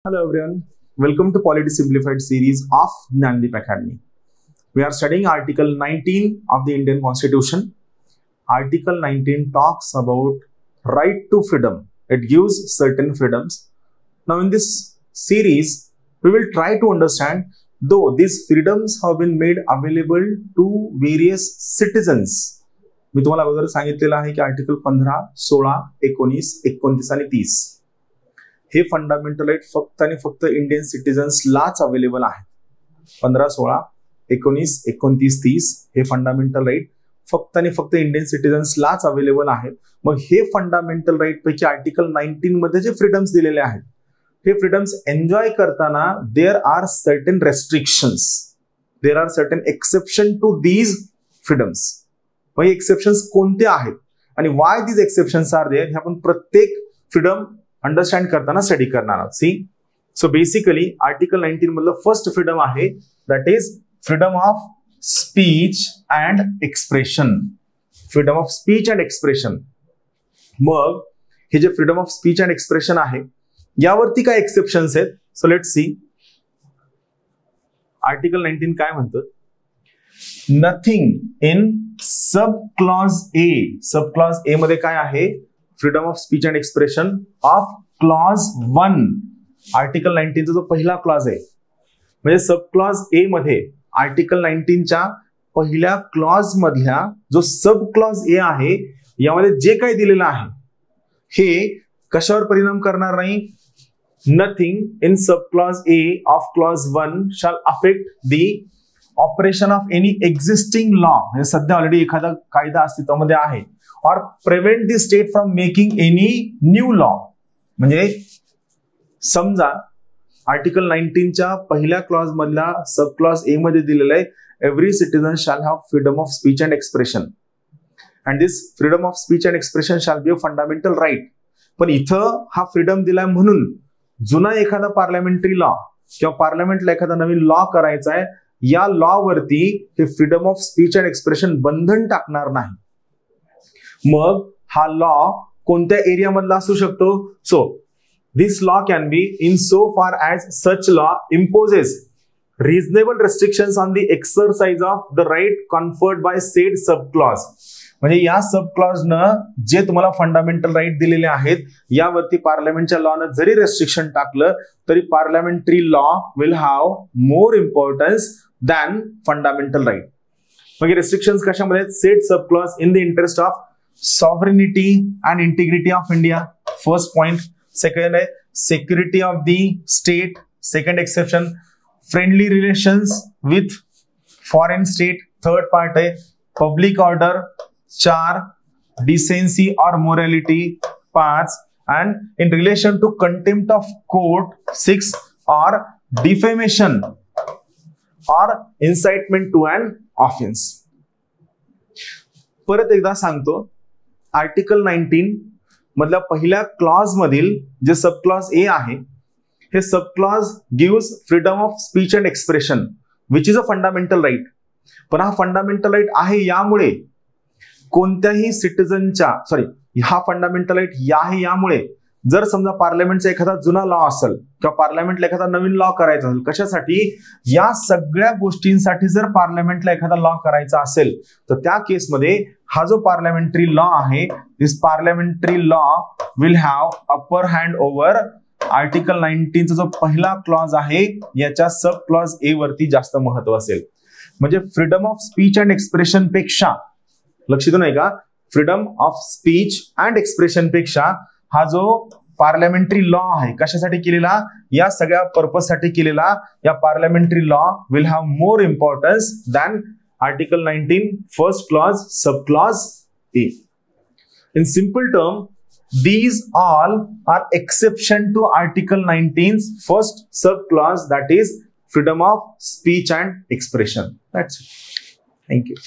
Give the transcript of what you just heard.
Hello everyone, welcome to Polity Simplified series of Gnandeep Academy. We are studying Article 19 of the Indian Constitution. Article 19 talks about right to freedom. It gives certain freedoms. Now in this series, we will try to understand though these freedoms have been made available to various citizens. मी तुम्हाला अगोदर सांगितलेलं आहे की article 15, 16, 19, 29 आणि 30 हे fundamental right फक्त आणि फक्त इंडियन सिटीजन्सलाच अवेलेबल आहेत. 15, 16, 19, 29, 30 हे फंडामेंटल राईट फक्त आणि फक्त इंडियन सिटीजन्सलाच अवेलेबल आहेत. मग हे फंडामेंटल राईट पैकी आर्टिकल 19 मध्ये जे फ्रीडम्स दिलेले आहेत हे फ्रीडम्स एन्जॉय करताना there are certain restrictions, there are certain exception to these freedoms. मग हे एक्सेप्शन्स कोणते आहेत आणि why these exceptions are there हे आपण प्रत्येक फ्रीडम अंडरस्टँड करताना स्टडी करणार आहोत. सी सो बेसिकली आर्टिकल 19 मधलं फर्स्ट फ्रीडम आहे that is freedom of speech and expression. Freedom of speech and expression. मग हे जे freedom of speech and expression आहे यावरती काय एक्सेप्शन्स आहेत. सो लेट्स सी आर्टिकल 19 काय म्हणतं. Nothing in sub clause A. Sub clause A मध्ये काय आहे freedom of speech and expression of clause 1. Article 19 चा जो पहिला क्लॉज आहे म्हणजे सब क्लॉज ए मध्ये आर्टिकल 19 च्या पहिल्या क्लॉज मधल्या जो सब क्लॉज ए आहे यामध्ये जे काही दिलेलं आहे हे कशावर परिणाम करणार नाही. Nothing in sub clause A of clause 1 shall affect the operation of any existing law. म्हणजे सध्या ऑलरेडी एखादा कायदा अस्तित्वामध्ये आहे or prevent the state from making any new law. म्हणजे समजा आर्टिकल 19 च्या पहिल्या क्लॉज मधला सब क्लॉज ए मध्ये दिलेलं आहे every citizen shall have freedom of speech and expression and this freedom of speech and expression shall be a fundamental right. पण इथं हा फ्रीडम दिलाय म्हणून जुना एखादा पार्लमेंटरी लॉ किंवा पार्लमेंटला एखादा नवीन लॉ करायचा आहे या लॉ वरती हे freedom of speech and expression बंधन टाकणार नाही. मग हा लॉ कोणत्या एरिया मधला असू शकतो. So this law can be in so far as such law imposes reasonable restrictions on the exercise of the right conferred by said sub clause. म्हणजे या सब क्लॉज न जे तुम्हाला फंडामेंटल राईट दिलेले आहेत यावरती पार्लमेंटच्या लॉ न जरी रेस्ट्रिक्शन टाकलं तरी parliamentary law will have more importance than fundamental right. मग रेस्ट्रिक्शन्स कशामध्ये said sub clause in the interest of sovereignty and integrity of India. First point. Second है security of the state. Second exception friendly relations with foreign state. Third part है public order. 4 decency or morality. 5 and in relation to contempt of court. 6 or defamation or incitement to an offense. परत एकदा सांगतो article 19 मधल्या पहिल्या clause मधील जे sub clause A आहे हे sub clause gives freedom of speech and expression which is a fundamental right. पण हा फंडामेंटल राईट आहे यामुळे कोणत्याही सिटीजनच्या हा फंडामेंटल राईट आहे यामुळे जर समजा पार्लमेंटचा एखादा जुना लॉ असेल किंवा पार्लमेंटला एखादा नवीन लॉ करायचा असेल कशासाठी या सगळ्या गोष्टींसाठी जर पार्लमेंटला एखादा लॉ करायचा असेल तर त्या केसमध्ये हा जो पार्लमेंटरी लॉ आहे this parliamentary law will have upper hand over article 19 चा जो पहिला क्लॉज आहे याच्या सब क्लॉज ए वरती जास्त महत्व असेल. म्हणजे freedom of speech and expression पेक्षा लक्षात नाही का freedom of speech and expression पेक्षा हा जो पार्लमेंटरी लॉ आहे कशासाठी केलेला या सगळ्या पर्पज साठी केलेला या parliamentary law will have more importance than article 19 first clause sub clause A. In simple term these all are exception to article 19's first sub clause that is freedom of speech and expression. That's it. Thank you.